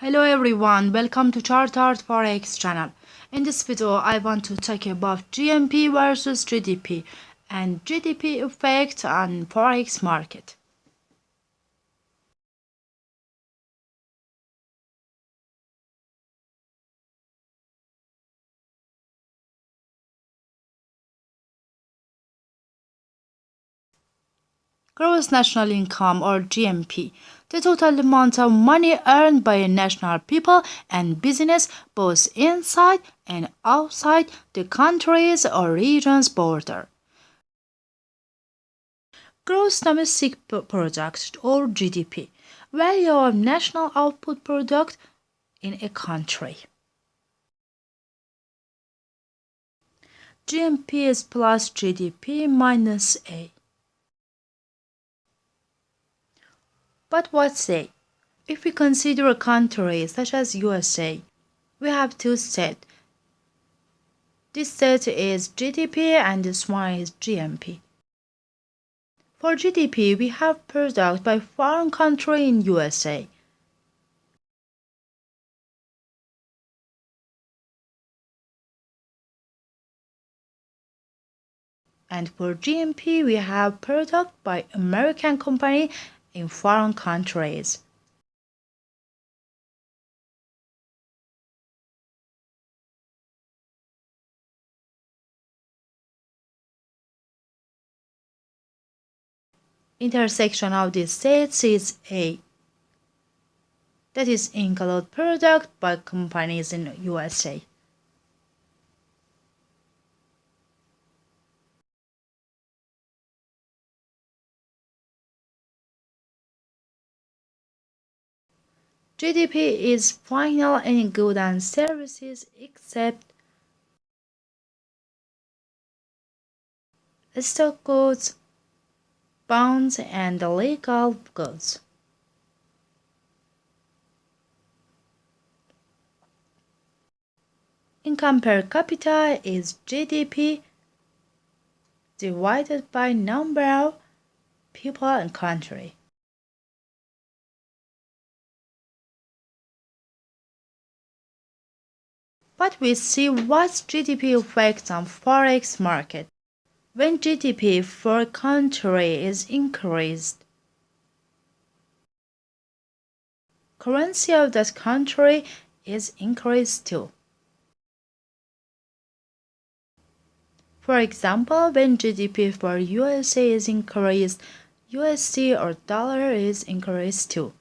Hello everyone, welcome to Chartered Forex channel. In this video, I want to talk about GNP versus GDP and GDP effect on Forex market. Gross national income or GNP, the total amount of money earned by national people and business both inside and outside the country's or region's border. Gross domestic product or GDP, value of national output product in a country. GNP is plus GDP minus A. But what say? If we consider a country such as USA, we have two sets. This set is GDP and this one is GNP. For GDP, we have product by foreign country in USA. And for GNP, we have product by American company in foreign countries. Intersection of these sets is A. That is include product by companies in USA. GDP is final in goods and services except stock goods, bonds, and legal goods. Income per capita is GDP divided by number of people and country. But we see what's GDP effect on Forex market. When GDP for a country is increased, currency of that country is increased too. For example, when GDP for USA is increased, USD or dollar is increased too.